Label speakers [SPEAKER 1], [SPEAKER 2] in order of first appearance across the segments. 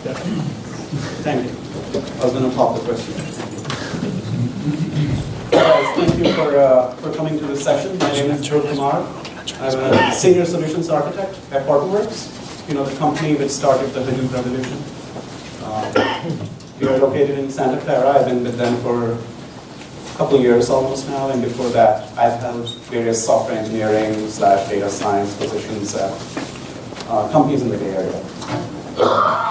[SPEAKER 1] Thank you. I was going to pop the question. Guys, thank you for coming to this session. My name is Dhruv Kumar. I'm a senior solutions architect at Hortonworks, the company which started the Hadoop revolution. We are located in Santa Clara. I've been with them for a couple of years almost now, and before that, I've held various software engineering / data science positions at companies in the Bay Area.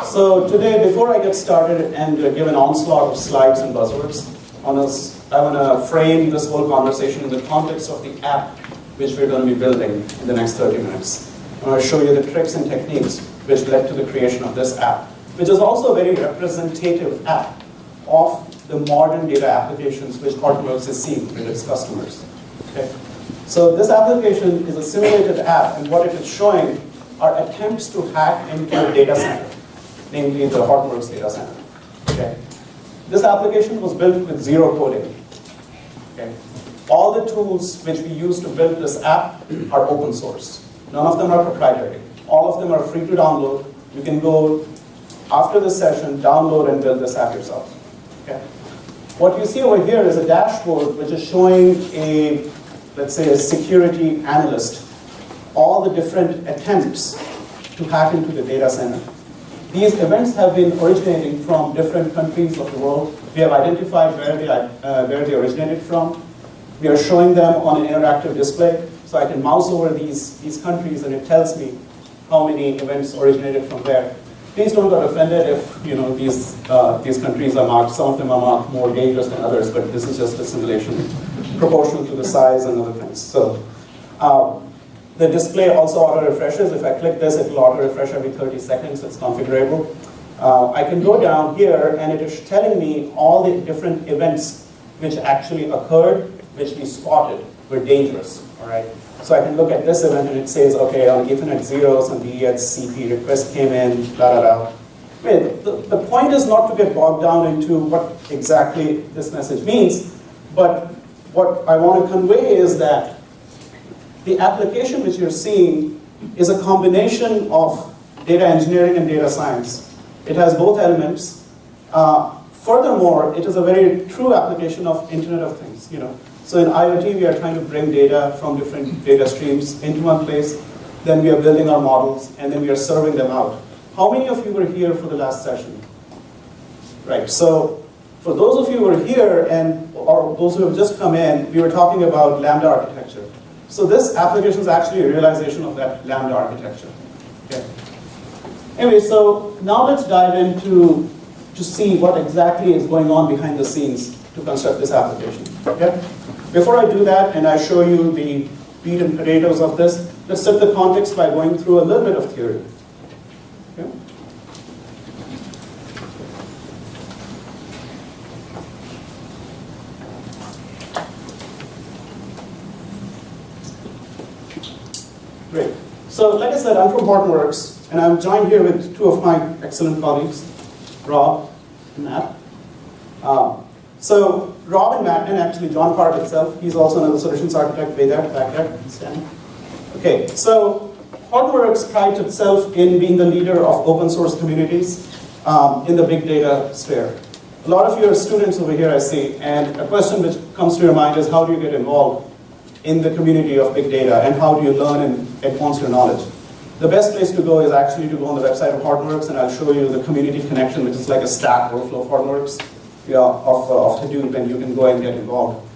[SPEAKER 1] So today, before I get started and give an onslaught of slides and buzzwords, I want to frame this whole conversation in the context of the app which we're going to be building in the next 30 minutes. I want to show you the tricks and techniques which led to the creation of this app, which is also a very representative app of the modern data applications which Hortonworks is seeing with its customers. Okay? So this application is a simulated app, and what it is showing are attempts to hack into a data center, namely the Hortonworks data center. Okay? This application was built with zero coding. Okay? All the tools which we use to build this app are open source. None of them are proprietary. All of them are free to download. You can go after this session, download and build this app yourself. Okay? What you see over here is a dashboard which is showing let's say a security analyst, all the different attempts to hack into the data center. These events have been originating from different countries of the world. We have identified where they originated from. We are showing them on an interactive display, so I can mouse over these countries and it tells me how many events originated from where. Please don't get offended if these countries are marked. Some of them are marked more dangerous than others, but this is just a simulation proportional to the size and other things. So the display also auto refreshes. If I click this, it will auto refresh every 30 seconds. It's configurable. I can go down here and it is telling me all the different events which actually occurred, which we spotted were dangerous. All right. So I can look at this event and it says, okay, on Ethernet 0, some DHCP request came in, the point is not to get bogged down into what exactly this message means, but what I want to convey is that the application which you're seeing is a combination of data engineering and data science. It has both elements. Furthermore, it is a very true application of Internet of Things. So in IoT, we are trying to bring data from different data streams into one place. Then we are building our models, and then we are serving them out. How many of you were here for the last session? Right. So for those of you who are here, or those who have just come in, we were talking about Lambda architecture. So this application is actually a realization of that Lambda architecture. Okay. Anyway, so now let's dive into to see what exactly is going on behind the scenes to construct this application. Okay? Before I do that, and I show you the meat and potatoes of this, let's set the context by going through a little bit of theory. Okay? Great. So, like I said, I'm from Hortonworks, and I'm joined here with two of my excellent colleagues, Rob and Matt. So Rob and Matt, and actually John Park itself, he's also another solutions architect back there, standing. Okay, so Hortonworks prides itself in being the leader of open source communities in the big data sphere. A lot of you are students over here, I see, and a question which comes to your mind is how do you get involved in the community of big data, and how do you learn and advance your knowledge? The best place to go is actually to go on the website of Hortonworks, and I'll show you the community connection, which is like a Stack Overflow of Hortonworks. Of Hadoop, and you can go and get involved.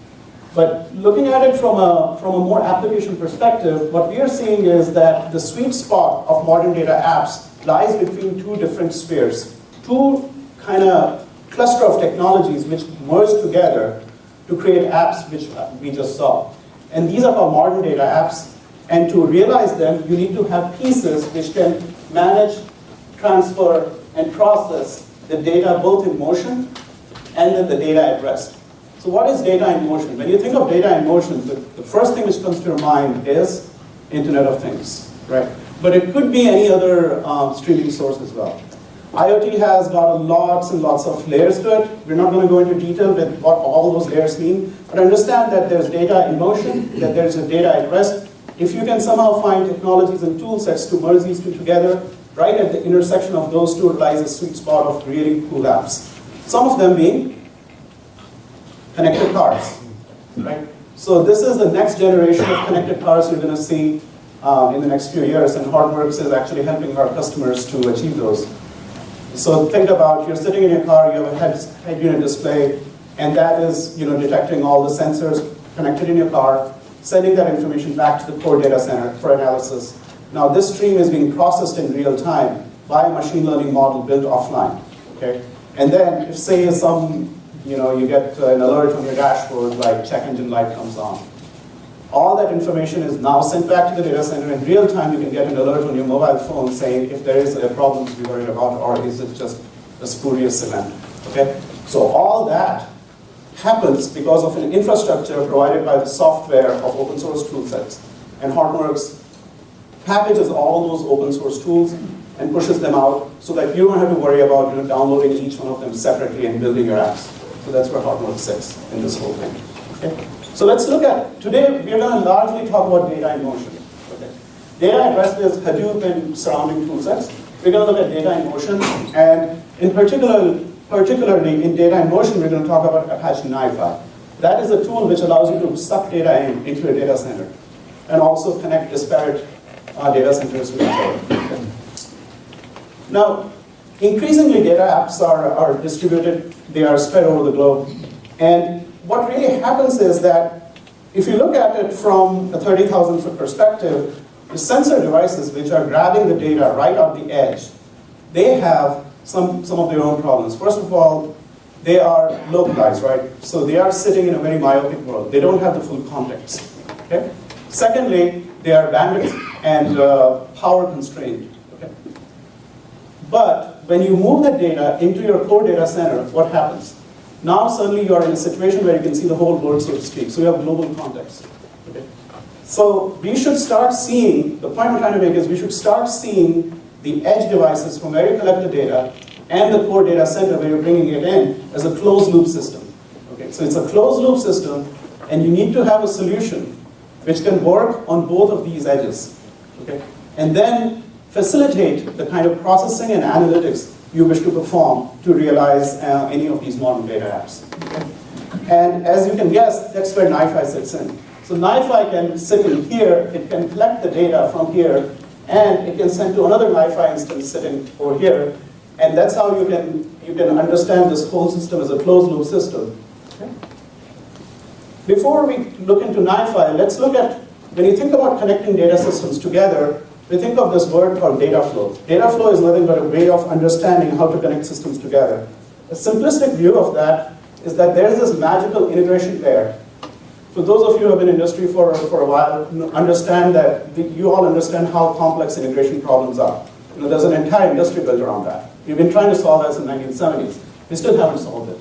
[SPEAKER 1] But looking at it from a more application perspective, what we are seeing is that the sweet spot of modern data apps lies between two different spheres, two kind of cluster of technologies which merge together to create apps which we just saw. And these are called modern data apps, and to realize them, you need to have pieces which can manage, transfer, and process the data both in motion and then the data at rest. So what is data in motion? When you think of data in motion, the first thing which comes to your mind is Internet of Things, right? But it could be any other streaming source as well. IoT has got lots and lots of layers to it. We're not going to go into detail with what all those layers mean, but understand that there's data in motion, that there's a data at rest. If you can somehow find technologies and tool sets to merge these two together, right at the intersection of those two lies a sweet spot of really cool apps. Some of them being connected cars, right? So this is the next generation of connected cars you're going to see in the next few years, and Hortonworks is actually helping our customers to achieve those. So think about, you're sitting in your car, you have a head unit display, and that is detecting all the sensors connected in your car, sending that information back to the core data center for analysis. Now this stream is being processed in real time by a machine learning model built offline, okay? And then if say you get an alert on your dashboard like check engine light comes on, all that information is now sent back to the data center in real time. You can get an alert on your mobile phone saying if there is a problem to be worried about, or is it just a spurious event, okay? So all that happens because of an infrastructure provided by the software of open source tool sets. And Hortonworks packages all those open source tools and pushes them out so that you don't have to worry about downloading each one of them separately and building your apps. So that's where Hortonworks sits in this whole thing. Okay? So let's look at, today we're going to largely talk about data in motion. Okay? Data at rest is Hadoop and surrounding tool sets. We're going to look at data in motion, and in particularly in data in motion, we're going to talk about Apache NiFi. That is a tool which allows you to suck data into a data center and also connect disparate data centers with each other. Now, increasingly data apps are distributed, they are spread over the globe, and what really happens is that if you look at it from a 30,000 foot perspective, the sensor devices which are grabbing the data right off the edge, they have some of their own problems. First of all, they are localized, right? So they are sitting in a very myopic world. They don't have the full context, okay? Secondly, they are bandwidth and power constrained, okay? But when you move that data into your core data center, what happens? Now suddenly you are in a situation where you can see the whole world, so to speak. So you have global context. Okay? So we should start seeing, the point I'm trying to make is we should start seeing the edge devices from where you collect the data and the core data center where you're bringing it in as a closed loop system. Okay? So it's a closed loop system, and you need to have a solution which can work on both of these edges. Okay? And then facilitate the kind of processing and analytics you wish to perform to realize any of these modern data apps. Okay? And as you can guess, that's where NiFi sits in. So NiFi can sit in here, it can collect the data from here, and it can send to another NiFi instance sitting over here, and that's how you can understand this whole system as a closed loop system. Okay? Before we look into NiFi, let's look at, when you think about connecting data systems together, we think of this word called data flow. Data flow is nothing but a way of understanding how to connect systems together. A simplistic view of that is that there's this magical integration layer. For those of you who have been in industry for a while, understand that you all understand how complex integration problems are. There's an entire industry built around that. We've been trying to solve this in the 1970s. We still haven't solved it,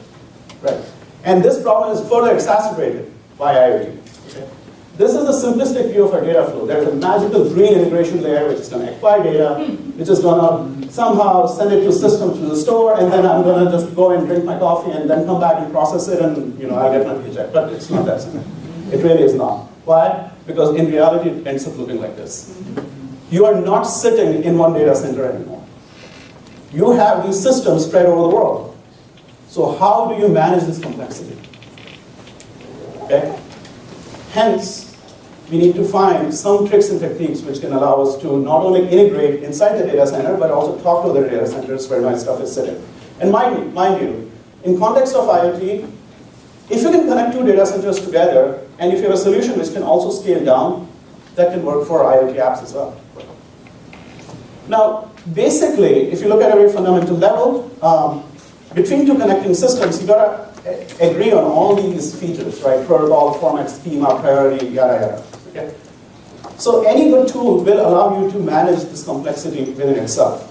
[SPEAKER 1] right? And this problem is further exacerbated by IoT. Okay? This is a simplistic view of our data flow. There's a magical green integration layer which is going to acquire data, which is going to somehow send it to systems to the store, and then I'm going to just go and drink my coffee and then come back and process it, and I'll get my paycheck. But it's not that simple. It really is not. Why? Because in reality, it ends up looking like this. You are not sitting in one data center anymore. You have these systems spread over the world. So how do you manage this complexity? Okay? Hence, we need to find some tricks and techniques which can allow us to not only integrate inside the data center, but also talk to other data centers where my stuff is sitting. And mind you, in context of IoT, if you can connect two data centers together, and if you have a solution which can also scale down, that can work for IoT apps as well. Now, basically, if you look at a very fundamental level, between two connecting systems, you've got to agree on all these features, right? Protocol, format, schema, priority, yada, yada. Okay? So any good tool will allow you to manage this complexity within itself.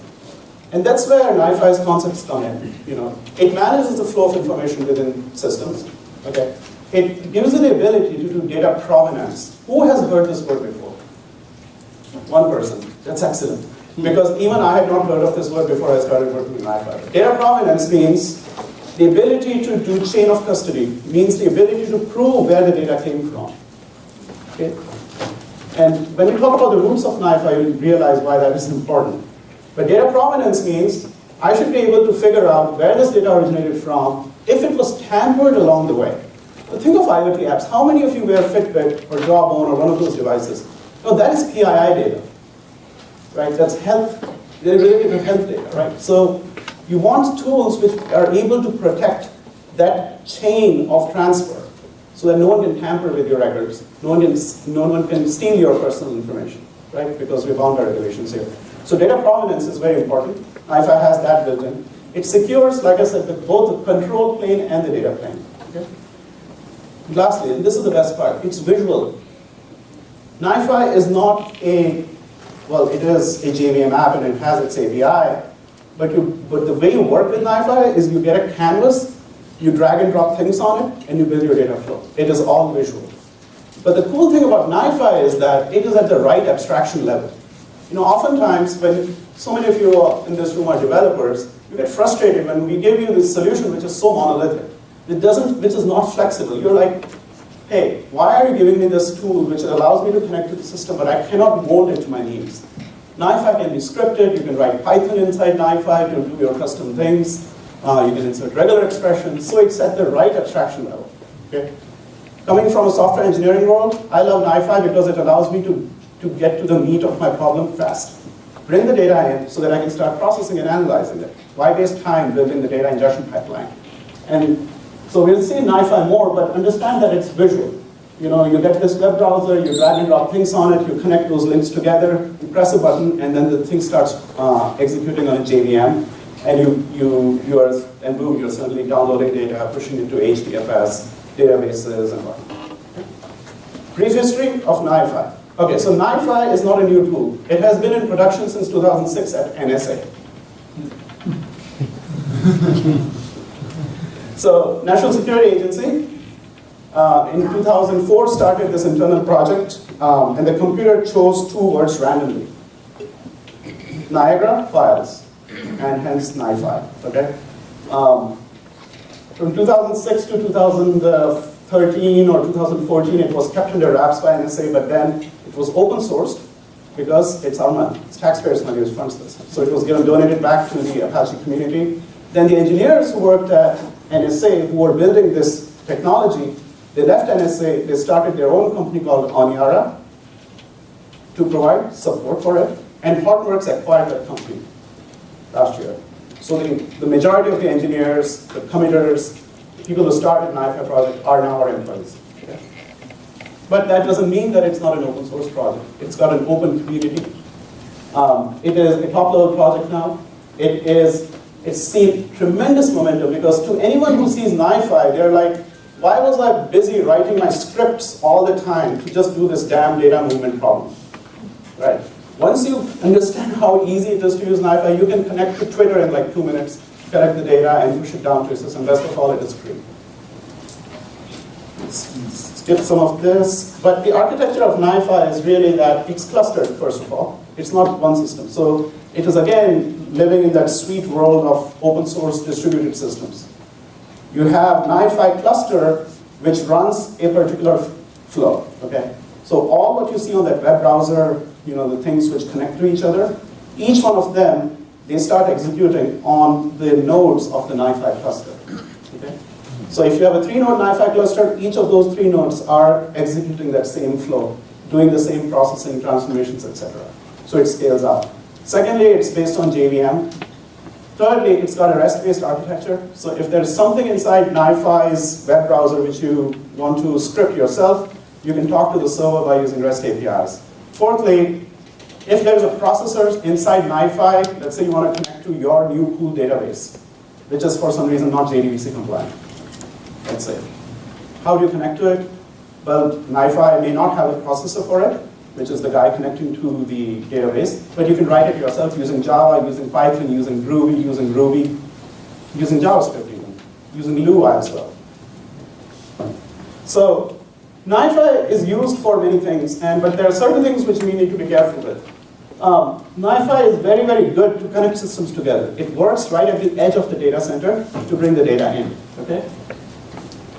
[SPEAKER 1] And that's where NiFi's concepts come in. It manages the flow of information within systems. Okay? It gives you the ability to do data provenance. Who has heard this word before? One person. That's excellent. Because even I had not heard of this word before I started working in NiFi. Data provenance means the ability to do chain of custody, means the ability to prove where the data came from. Okay? And when we talk about the roots of NiFi, you'll realize why that is important. But data provenance means I should be able to figure out where this data originated from if it was tampered along the way. So think of IoT apps. How many of you wear Fitbit or Jawbone or one of those devices? No, that is PII data, right? That's health, they're related to health data, right? So you want tools which are able to protect that chain of transfer so that no one can tamper with your records, no one can steal your personal information, right? Because we're bound by regulations here. So data provenance is very important. NiFi has that built in. It secures, like I said, both the control plane and the data plane. Okay? Lastly, and this is the best part, it's visual. NiFi is not a, well, it is a JVM app and it has its API, but the way you work with NiFi is you get a canvas, you drag and drop things on it, and you build your data flow. It is all visual. But the cool thing about NiFi is that it is at the right abstraction level. You know, oftentimes when so many of you in this room are developers, you get frustrated when we give you this solution which is so monolithic, which is not flexible. You're like, hey, why are you giving me this tool which allows me to connect to the system, but I cannot mold it to my needs? NiFi can be scripted. You can write Python inside NiFi to do your custom things. You can insert regular expressions. So it's at the right abstraction level. Okay? Coming from a software engineering world, I love NiFi because it allows me to get to the meat of my problem fast. Bring the data in so that I can start processing and analyzing it. Why waste time building the data ingestion pipeline? And so we'll see NiFi more, but understand that it's visual. You know, you get this web browser, you drag and drop things on it, you connect those links together, you press a button, and then the thing starts executing on a JVM, and and boom, you're suddenly downloading data, pushing it to HDFS, databases, and whatnot. Okay. Brief history of NiFi. Okay, so NiFi is not a new tool. It has been in production since 2006 at NSA. So, National Security Agency, in 2004 started this internal project, and the computer chose two words randomly. Niagara files, and hence NiFi, okay? From 2006 to 2013 or 2014, it was kept under wraps by NSA, but then it was open sourced because it's our money, it's taxpayers' money which funds this. So it was donated back to the Apache community. Then the engineers who worked at NSA, who were building this technology, they left NSA, they started their own company called Oniara to provide support for it, and Hortonworks acquired that company last year. So the majority of the engineers, the committers, people who started NiFi project are now our employees. Okay? But that doesn't mean that it's not an open source project. It's got an open community. It is a top-level project now. It's seen tremendous momentum because to anyone who sees NiFi, they're like, why was I busy writing my scripts all the time to just do this damn data movement problem? Right? Once you understand how easy it is to use NiFi, you can connect to Twitter in like 2 minutes, collect the data, and push it down to your system. Best of all, it is free. Skip some of this. But the architecture of NiFi is really that it's clustered, first of all. It's not one system. So it is, again, living in that sweet world of open source distributed systems. You have NiFi cluster, which runs a particular flow. Okay? So all what you see on that web browser, you know, the things which connect to each other, each one of them, they start executing on the nodes of the NiFi cluster. Okay? So if you have a 3-node NiFi cluster, each of those 3 nodes are executing that same flow, doing the same processing, transformations, etc. So it scales up. Secondly, it's based on JVM. Thirdly, it's got a REST-based architecture. So if there's something inside NiFi's web browser which you want to script yourself, you can talk to the server by using REST APIs. Fourthly, if there's a processor inside NiFi, let's say you want to connect to your new pool database, which is for some reason not JDBC compliant, let's say. How do you connect to it? Well, NiFi may not have a processor for it, which is the guy connecting to the database, but you can write it yourself using Java, using Python, using Groovy, using Ruby, using JavaScript even, using Lua as well. So NiFi is used for many things, but there are certain things which we need to be careful with. NiFi is very, very good to connect systems together. It works right at the edge of the data center to bring the data in. Okay?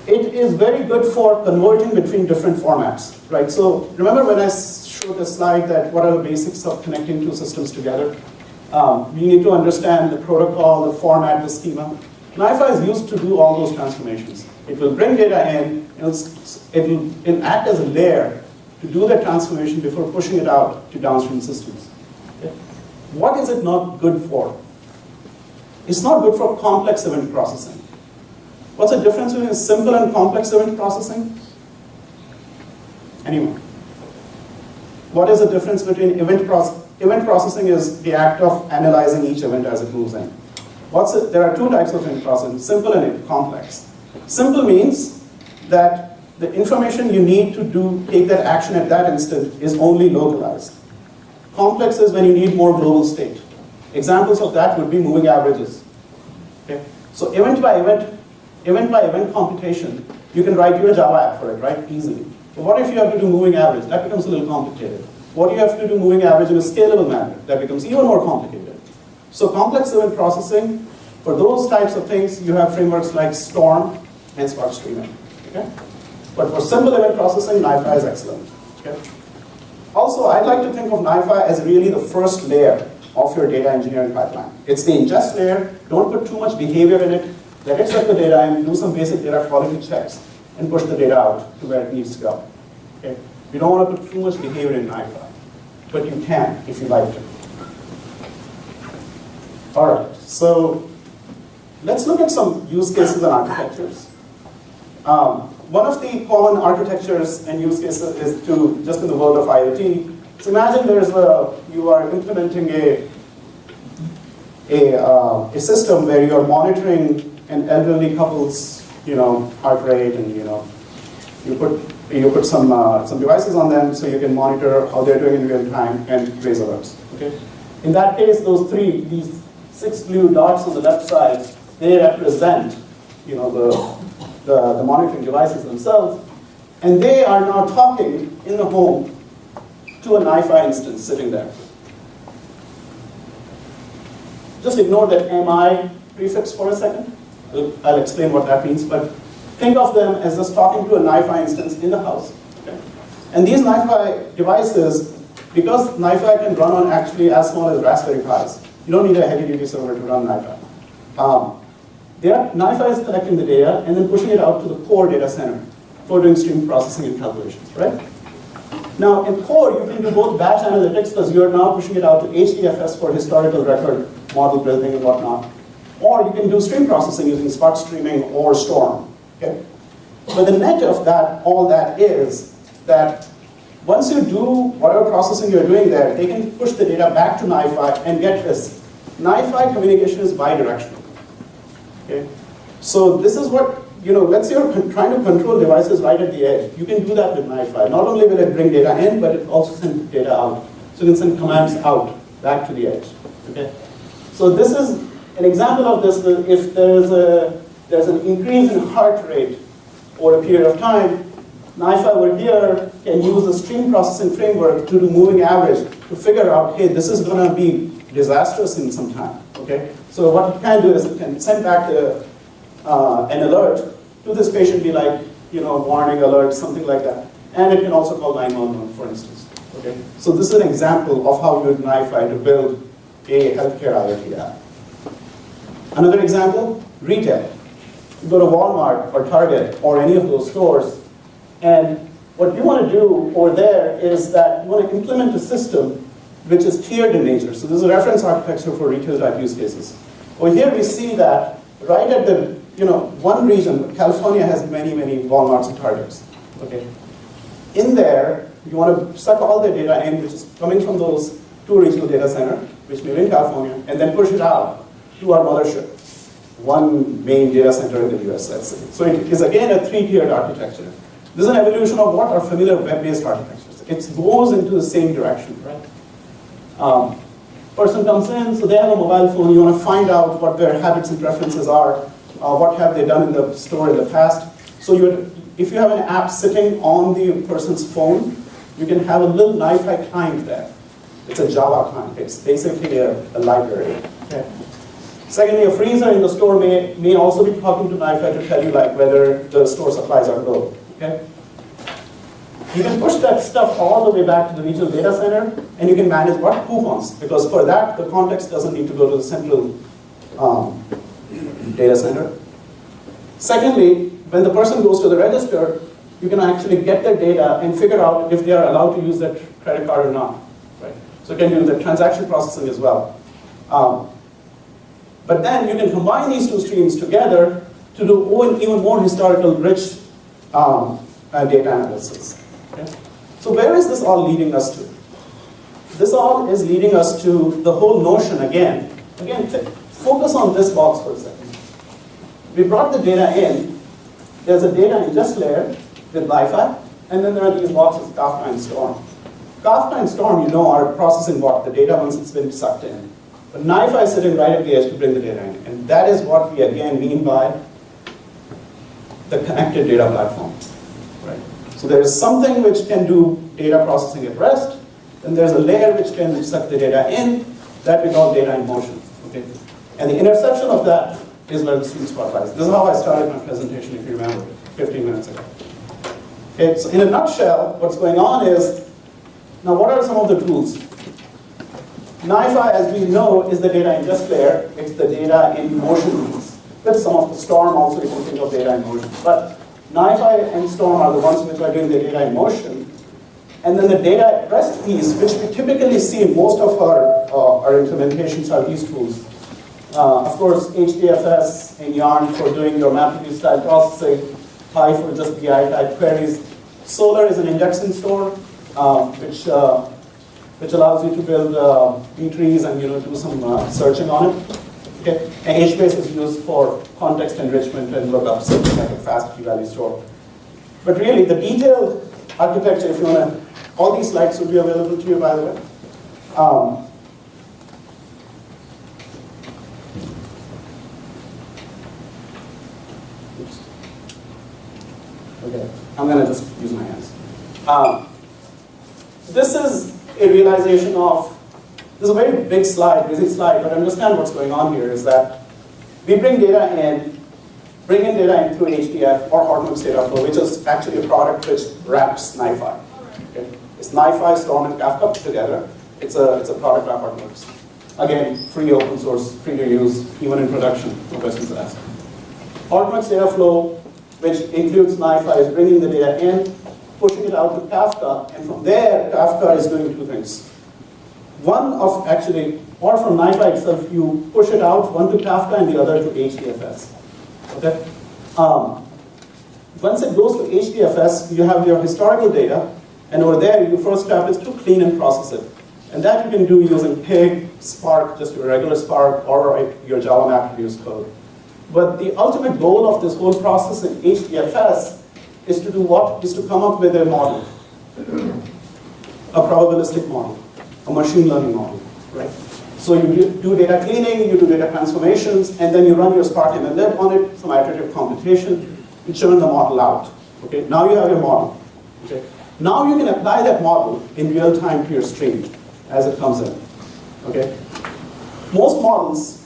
[SPEAKER 1] It is very good for converting between different formats. Right? So remember when I showed the slide that what are the basics of connecting two systems together? You need to understand the protocol, the format, the schema. NiFi is used to do all those transformations. It will bring data in, it'll act as a layer to do the transformation before pushing it out to downstream systems. Okay? What is it not good for? It's not good for complex event processing. What's the difference between simple and complex event processing? Anyone? What is the difference between event processing is the act of analyzing each event as it moves in. There are two types of event processing, simple and complex. Simple means that the information you need to take that action at that instant is only localized. Complex is when you need more global state. Examples of that would be moving averages. Okay? So event by event computation, you can write your Java app for it, right? Easily. But what if you have to do moving average? That becomes a little complicated. What do you have to do moving average in a scalable manner? That becomes even more complicated. So complex event processing, for those types of things, you have frameworks like Storm and Spark Streaming. Okay? But for simple event processing, NiFi is excellent. Okay? Also, I'd like to think of NiFi as really the first layer of your data engineering pipeline. It's the ingest layer. Don't put too much behavior in it. Let it set the data and do some basic data quality checks and push the data out to where it needs to go. Okay? You don't want to put too much behavior in NiFi, but you can if you like to. All right, so let's look at some use cases and architectures. One of the common architectures and use cases is just in the world of IoT. So imagine you are implementing a system where you are monitoring an elderly couple's heart rate, and you put some devices on them so you can monitor how they're doing in real time and raise alerts. Okay. In that case, these 6 blue dots on the left side, they represent the monitoring devices themselves, and they are now talking in the home to a NiFi instance sitting there. Just ignore that MI prefix for a second. I'll explain what that means, but think of them as just talking to a NiFi instance in the house. Okay? And these NiFi devices, because NiFi can run on actually as small as Raspberry Pis, you don't need a heavy-duty server to run NiFi. NiFi is collecting the data and then pushing it out to the core data center for doing stream processing and calculations, right? Now, in core, you can do both batch analytics, because you're now pushing it out to HDFS for historical record model building and whatnot. Or you can do stream processing using Spark Streaming or Storm. Okay? But the net of all that is that once you do whatever processing you're doing there, they can push the data back to NiFi and get this. NiFi communication is bidirectional. Okay? So this is what, let's say you're trying to control devices right at the edge. You can do that with NiFi. Not only will it bring data in, but it also sends data out. So you can send commands out, back to the edge. Okay? So this is an example of this. If there's an increase in heart rate over a period of time, NiFi over here can use a stream processing framework to do moving average to figure out, hey, this is going to be disastrous in some time. Okay? So what it can do is it can send back an alert to this patient, be like, warning alert, something like that. And it can also call 911, for instance. Okay? So this is an example of how you use NiFi to build a healthcare IoT app. Another example, retail. You go to Walmart or Target or any of those stores, and what you want to do over there is that you want to implement a system which is tiered in nature. So this is a reference architecture for retail type use cases. Over here we see that right at the, one region, California has many, many Walmarts and Targets. Okay. In there, you want to suck all the data in, which is coming from those 2 regional data centers, which may be in California, and then push it out to our mothership, one main data center in the US, let's say. So it is again a 3-tiered architecture. This is an evolution of what are familiar web-based architectures. It goes into the same direction, right? Person comes in, so they have a mobile phone. You want to find out what their habits and preferences are, what have they done in the store in the past. So if you have an app sitting on the person's phone, you can have a little NiFi client there. It's a Java client. It's basically a library. Okay. Secondly, a freezer in the store may also be talking to NiFi to tell you whether the store supplies are low. Okay? You can push that stuff all the way back to the regional data center, and you can manage what? Coupons, because for that, the context doesn't need to go to the central data center. Secondly, when the person goes to the register, you can actually get their data and figure out if they are allowed to use that credit card or not. Right? So you can do the transaction processing as well. But then you can combine these two streams together to do even more historical rich data analysis. Okay? So where is this all leading us to? This all is leading us to the whole notion again. Again, focus on this box for a second. We brought the data in. There's a data ingest layer with NiFi, and then there are these boxes, Kafka and Storm. Kafka and Storm, you know, are processing what? The data once it's been sucked in. But NiFi is sitting right at the edge to bring the data in. And that is what we again mean by the connected data platform. Right? So there is something which can do data processing at rest, and there's a layer which can suck the data in, that we call data in motion. Okay? And the intersection of that is where the sweet spot lies. This is how I started my presentation, if you remember, 15 minutes ago. Okay, so in a nutshell, what's going on is, now what are some of the tools? NiFi, as we know, is the data ingest layer. It's the data in motion tools. With some of the Storm also, you can think of data in motion. But NiFi and Storm are the ones which are doing the data in motion. And then the data at rest piece, which we typically see in most of our implementations, are these tools. Of course, HDFS and Yarn for doing your MapReduce style processing, Pi for just BI type queries. Solar is an indexing store, which allows you to build B-trees and do some searching on it. Okay? And HBase is used for context enrichment and lookups, like a fast key-value store. But really, the detailed architecture, if you want to, all these slides will be available to you, by the way. Okay, I'm going to just use my hands. This is a realization of, this is a very big slide, busy slide, but understand what's going on here is that we bring data in, bring in data in through HDF or Arduous data flow, which is actually a product which wraps NiFi. Okay? It's NiFi, Storm, and Kafka put together. It's a product wrap Arduous. Again, free open source, free to use, even in production, no questions asked. Arduous data flow, which includes NiFi, is bringing the data in, pushing it out to Kafka, and from there, Kafka is doing two things. One of actually, or from NiFi itself, you push it out, one to Kafka and the other to HDFS. Okay? Once it goes to HDFS, you have your historical data, and over there, your first step is to clean and process it. And that you can do using Pig, Spark, just your regular Spark, or your Java MapReduce code. But the ultimate goal of this whole process in HDFS is to do what? Is to come up with a model, a probabilistic model, a machine learning model, right? So you do data cleaning, you do data transformations, and then you run your Spark MLlib on it, some iterative computation, you churn the model out. Okay, now you have your model. Okay, now you can apply that model in real time to your stream as it comes in. Okay, most models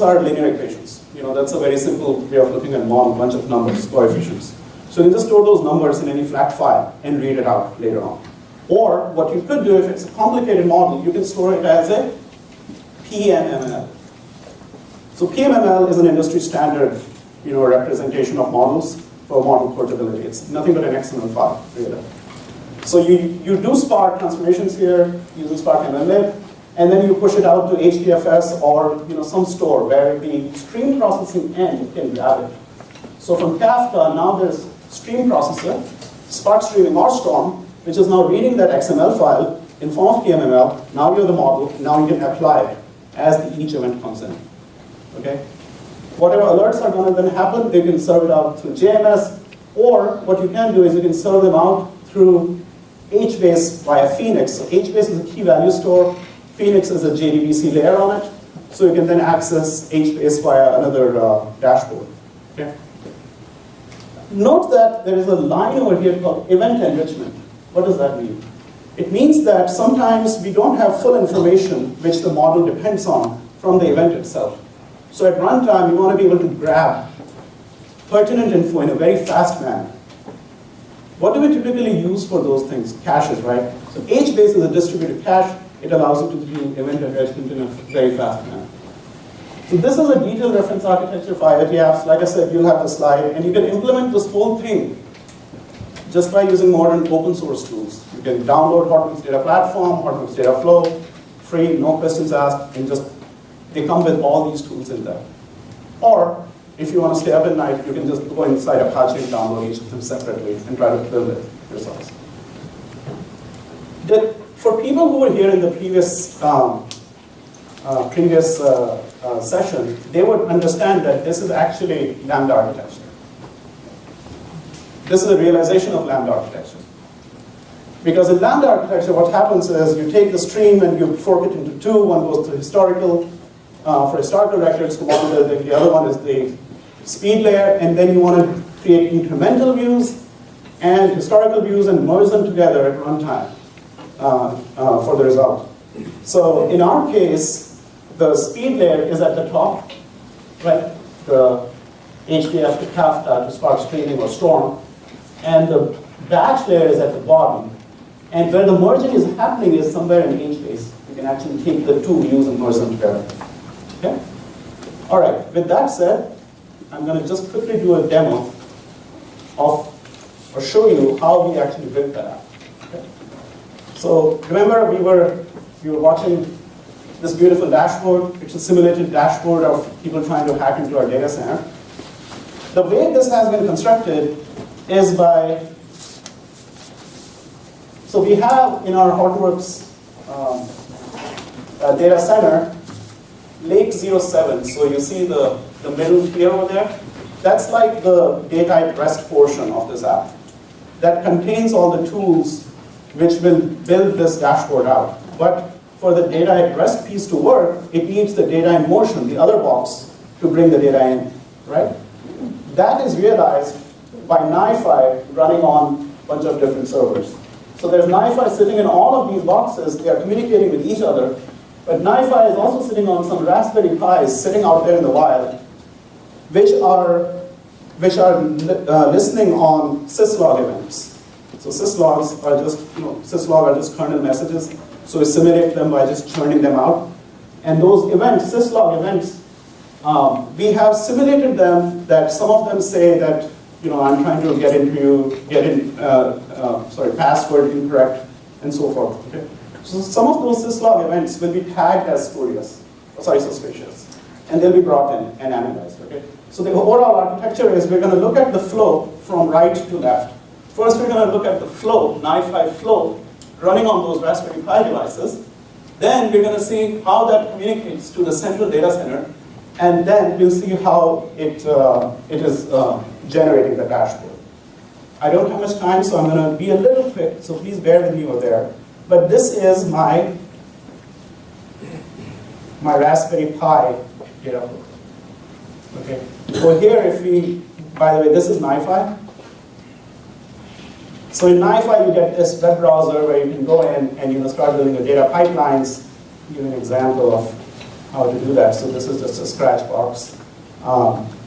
[SPEAKER 1] are linear equations. That's a very simple way of looking at a model, bunch of numbers, coefficients. So you can just store those numbers in any flat file and read it out later on. Or what you could do, if it's a complicated model, you can store it as a PMML. So PMML is an industry standard, representation of models for model portability. It's nothing but an XML file, really. So you do Spark transformations here using Spark MLlib, and then you push it out to HDFS or some store where the stream processing end can grab it. So from Kafka, now there's stream processor, Spark streaming or Storm, which is now reading that XML file in form of PMML. Now you have the model. Now you can apply it as each event comes in. Okay? Whatever alerts are going to then happen, they can serve it out through JMS, or what you can do is you can serve them out through HBase via Phoenix. So HBase is a key value store. Phoenix is a JDBC layer on it, so you can then access HBase via another dashboard. Okay? Note that there is a line over here called event enrichment. What does that mean? It means that sometimes we don't have full information which the model depends on from the event itself. So at runtime, you want to be able to grab pertinent info in a very fast manner. What do we typically use for those things? Caches, right? So HBase is a distributed cache. It allows you to do event enrichment in a very fast manner. So this is a detailed reference architecture for IoT apps. Like I said, you'll have the slide, and you can implement this whole thing just by using modern open source tools. You can download Horton's data platform, Horton's data flow, free, no questions asked, and just, they come with all these tools in there. Or, if you want to stay up at night, you can just go inside Apache and download each of them separately and try to build it yourselves. For people who were here in the previous session, they would understand that this is actually Lambda architecture. This is a realization of Lambda architecture. Because in Lambda architecture, what happens is you take the stream and you fork it into two. One goes to historical, for historical records, the other one is the speed layer, and then you want to create incremental views and historical views and merge them together at runtime for the result. So in our case, the speed layer is at the top, right? The HDF to Kafka to Spark streaming or Storm, and the batch layer is at the bottom. And where the merging is happening is somewhere in HBase. You can actually take the two views and merge them together. Okay? All right, with that said, I'm going to just quickly do a demo of, or show you how we actually built that app. Okay? So remember we were watching this beautiful dashboard. It's a simulated dashboard of people trying to hack into our data center. The way this has been constructed is by, so we have in our Hortonworks data center, Lake 07. So you see the middle here over there? That's like the data at rest portion of this app. That contains all the tools which will build this dashboard out. But for the data at rest piece to work, it needs the data in motion, the other box, to bring the data in, right? That is realized by NiFi running on a bunch of different servers. So there's NiFi sitting in all of these boxes. They are communicating with each other. But NiFi is also sitting on some Raspberry Pis sitting out there in the wild, which are listening on syslog events. So syslogs are just, syslog are just kernel messages. So we simulate them by just churning them out. And those events, syslog events, we have simulated them that some of them say that, I'm trying to password incorrect, and so forth. Okay? So some of those syslog events will be tagged as suspicious, and they'll be brought in and analyzed. Okay? So the overall architecture is we're going to look at the flow from right to left. First, we're going to look at the flow, NiFi flow, running on those Raspberry Pi devices. Then we're going to see how that communicates to the central data center, and then we'll see how it is generating the dashboard. I don't have much time, so I'm going to be a little quick, so please bear with me over there. But this is my Raspberry Pi data flow. Okay. So here, by the way, this is NiFi. So in NiFi, you get this web browser where you can go in and start building your data pipelines. I'll give you an example of how to do that. So this is just a scratch box.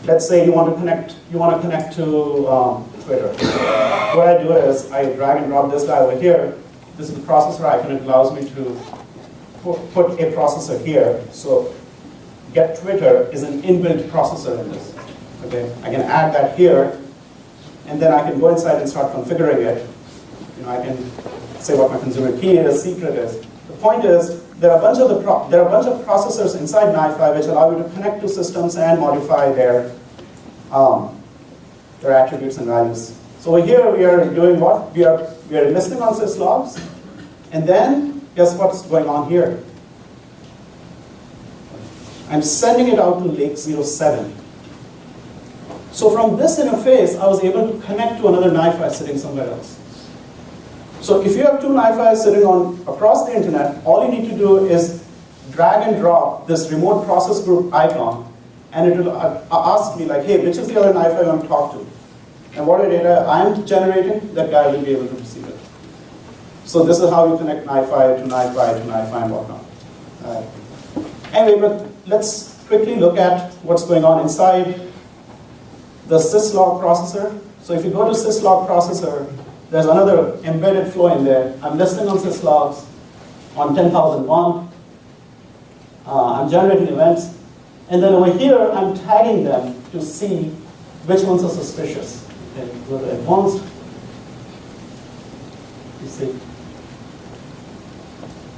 [SPEAKER 1] Let's say you want to connect to Twitter. What I do is I drag and drop this guy over here. This is the processor icon. It allows me to put a processor here. So get Twitter is an inbuilt processor in this. Okay, I can add that here, and then I can go inside and start configuring it. I can say what my consumer key is, secret is. The point is, there are a bunch of processors inside NiFi which allow you to connect to systems and modify their attributes and values. So over here we are doing what? We are listening on syslogs, and then guess what's going on here? I'm sending it out to Lake 07. So from this interface, I was able to connect to another NiFi sitting somewhere else. So if you have two NiFi sitting across the internet, all you need to do is drag and drop this remote process group icon, and it will ask me like, hey, which is the other NiFi I want to talk to? And what data I'm generating, that guy will be able to receive it. So this is how you connect NiFi to NiFi to NiFi and whatnot. Anyway, but let's quickly look at what's going on inside the syslog processor. So if you go to syslog processor, there's another embedded flow in there. I'm listening on syslogs on 10,001. I'm generating events. And then over here, I'm tagging them to see which ones are suspicious. Okay, go to advanced. You see.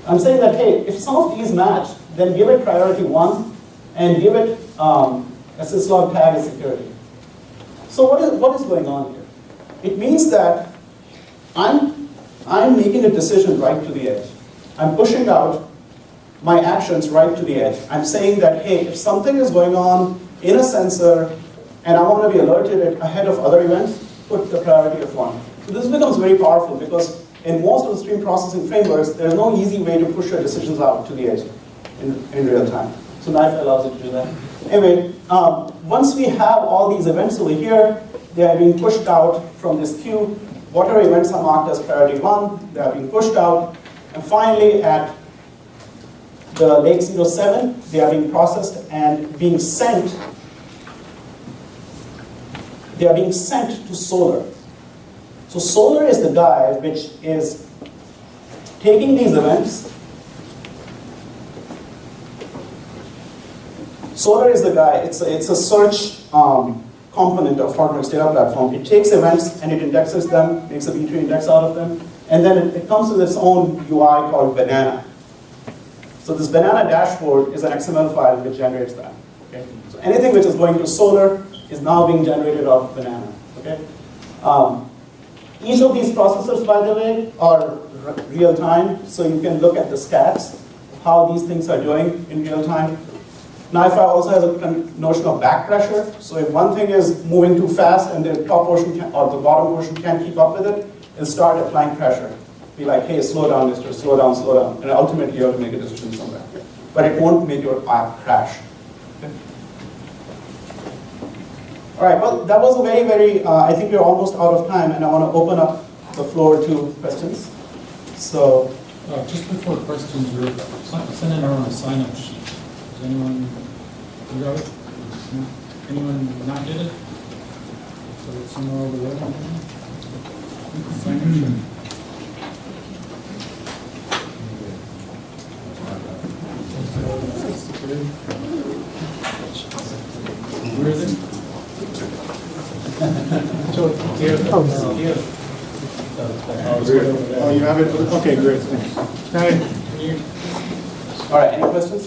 [SPEAKER 1] I'm saying that, hey, if some of these match, then give it priority 1 and give it a syslog tag as security. So what is going on here? It means that I'm making a decision right to the edge. I'm pushing out my actions right to the edge. I'm saying that, hey, if something is going on in a sensor and I want to be alerted ahead of other events, put the priority of 1. So this becomes very powerful because in most of the stream processing frameworks, there's no easy way to push your decisions out to the edge in real time. So NiFi allows you to do that. Anyway, once we have all these events over here, they are being pushed out from this queue. Whatever events are marked as priority 1, they are being pushed out. And finally, at the lake 07, they are being processed and being sent. They are being sent to Solar. So Solar is the guy which is taking these events. Solar is the guy, it's a search component of Hardware's data platform. It takes events and it indexes them, makes a B tree index out of them, and then it comes with its own UI called Banana. So this Banana dashboard is an XML file which generates that. Okay? So anything which is going to Solar is now being generated off Banana. Okay? Each of these processors, by the way, are real time, so you can look at the stats of how these things are doing in real time. NiFi also has a notion of back pressure. So if one thing is moving too fast and the top portion or the bottom portion can't keep up with it, it'll start applying pressure. Be like, hey, slow down, mister, slow down, slow down. And ultimately, you have to make a decision somewhere. But it won't make your app crash. Okay. All right, well, that was a very, I think we're almost out of time, and I want to open up the floor to questions. So,
[SPEAKER 2] just before questions, we're sending around a sign-up sheet. Does anyone got it? Anyone not get it? So it's somewhere over there. Sign-up sheet. Where is it?
[SPEAKER 3] Oh, you have it? Okay, great, thanks.
[SPEAKER 1] all right, any questions?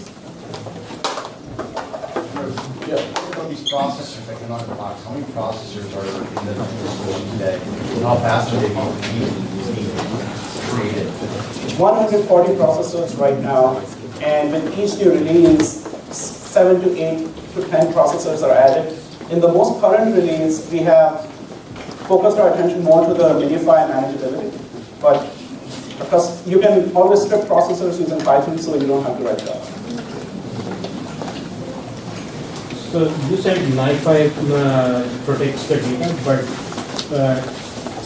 [SPEAKER 4] Yeah. About these processors that come out of the box, how many processors are in the solution today? And how fast are they being created?
[SPEAKER 1] 140 processors right now, and with each new release, 7 to 8 to 10 processors are added. In the most current release, we have focused our attention more to the MiniFi manageability, but because you can always script processors using Python, so you don't have to write Java.
[SPEAKER 5] So you said NiFi protects the data, but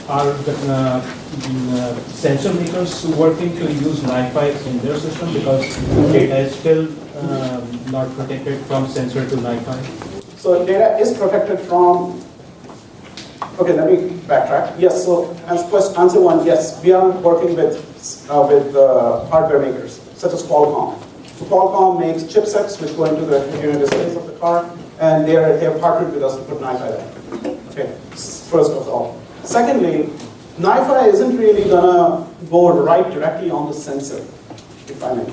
[SPEAKER 5] are the sensor makers working to use NiFi in their system because data is still not protected from sensor to NiFi?
[SPEAKER 1] So data is protected from, okay, let me backtrack. Yes, so answer one, yes, we are working with hardware makers, such as Qualcomm. So Qualcomm makes chipsets which go into the interior displays of the car, and they have partnered with us to put NiFi there. Okay, first of all. Secondly, NiFi isn't really gonna go right directly on the sensor, if I may.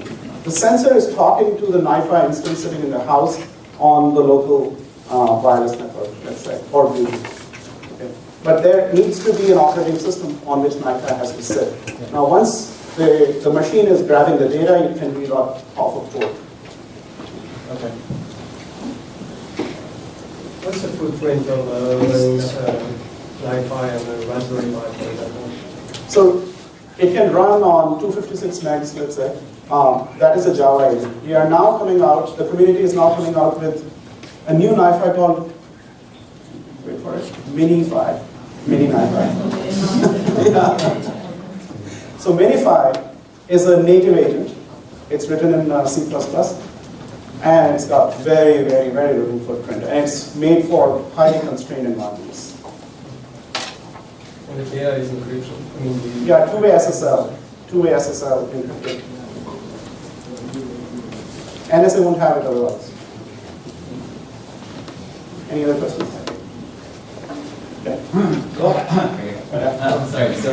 [SPEAKER 1] The sensor is talking to the NiFi instance sitting in the house on the local wireless network, let's say, or Bluetooth. Okay. But there needs to be an operating system on which NiFi has to sit. Now, once the machine is grabbing the data, it can read off of port.
[SPEAKER 5] Okay.
[SPEAKER 6] What's the footprint of NiFi and the Raspberry Pi, for example?
[SPEAKER 1] So it can run on 256 megs, let's say. That is a Java agent. We are now coming out, the community is now coming out with a new NiFi called, wait for it, MiniFi. Mini NiFi. Yeah. So MiniFi is a native agent. It's written in C++. And it's got very little footprint. And it's made for highly constrained environments.
[SPEAKER 6] And the data is encryption. I mean,
[SPEAKER 1] Yeah, two-way SSL. Two-way SSL encrypted. NSA won't have it otherwise. Any other questions? Okay.
[SPEAKER 7] Sorry, so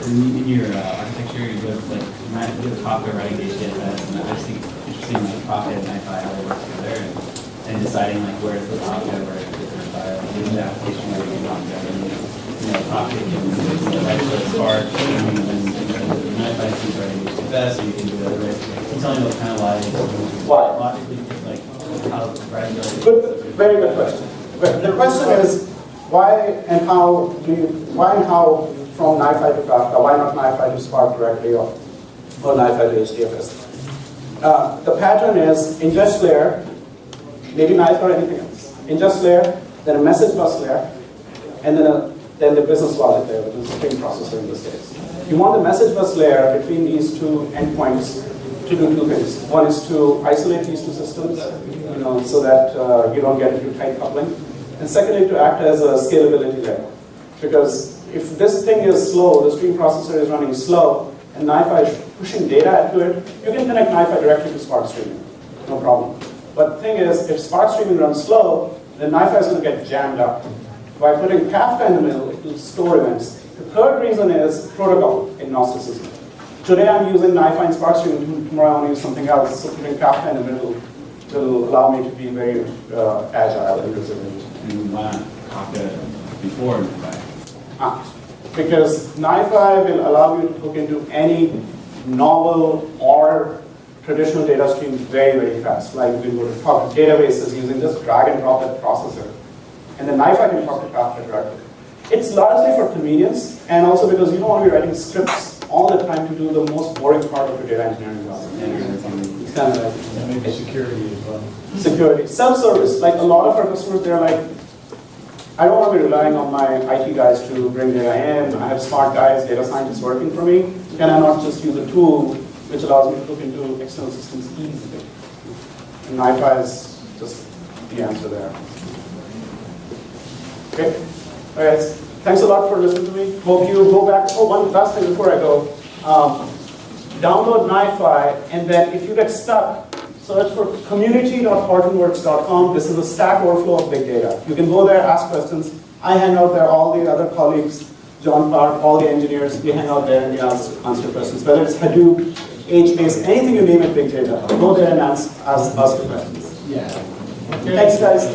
[SPEAKER 7] in your architecture, you have like you have Kafka writing HDFS, and I just think it's interesting like Kafka and NiFi how they work together, and deciding like where to put Kafka, where to put NiFi, like in the application where you can Kafka, and Kafka can write to Spark, and NiFi seems writing HDFS, so you can do it other ways. Can you tell me what kind of
[SPEAKER 1] Why?
[SPEAKER 7] logically like how writing goes?
[SPEAKER 1] Good, very good question. The question is why and how from NiFi to Kafka? Why not NiFi to Spark directly or NiFi to HDFS? The pattern is ingest layer, maybe NiFi or anything else. Ingest layer, then a message bus layer, and then the business logic layer, which is the stream processor in this case. You want the message bus layer between these two endpoints to do two things. One is to isolate these two systems, so that you don't get into tight coupling. And secondly, to act as a scalability layer. Because if this thing is slow, the stream processor is running slow, and NiFi is pushing data into it, you can connect NiFi directly to Spark streaming. No problem. But the thing is, if Spark streaming runs slow, then NiFi is going to get jammed up. By putting Kafka in the middle, it will store events. The third reason is protocol agnosticism. Today I'm using NiFi and Spark streaming, tomorrow I want to use something else, so putting Kafka in the middle will allow me to be very agile and resilient.
[SPEAKER 7] And why not Kafka before NiFi?
[SPEAKER 1] Because NiFi will allow you to hook into any novel or traditional data stream very, very fast. Like we would talk to databases using just drag and drop that processor. And then NiFi can talk to Kafka directly. It's largely for convenience, and also because you don't want to be writing scripts all the time to do the most boring part of your data engineering job. It's kind of like
[SPEAKER 4] Maybe security as well.
[SPEAKER 1] security. Self-service, like a lot of our customers, they're like, I don't want to be relying on my IT guys to bring data in. I have smart guys, data scientists working for me. Can I not just use a tool which allows me to look into external systems easily? And NiFi is just the answer there. Okay? All right. Thanks a lot for listening to me. Hope you go back. Oh, one last thing before I go. Download NiFi, and then if you get stuck, search for community.hortonworks.com. This is a Stack Overflow of big data. You can go there, ask questions. I hang out there, all the other colleagues, John Clark, all the engineers, we hang out there and we answer questions. Whether it's Hadoop, HBase, anything you name it, big data. Go there and ask the questions.
[SPEAKER 4] Yeah.
[SPEAKER 1] Thanks, guys.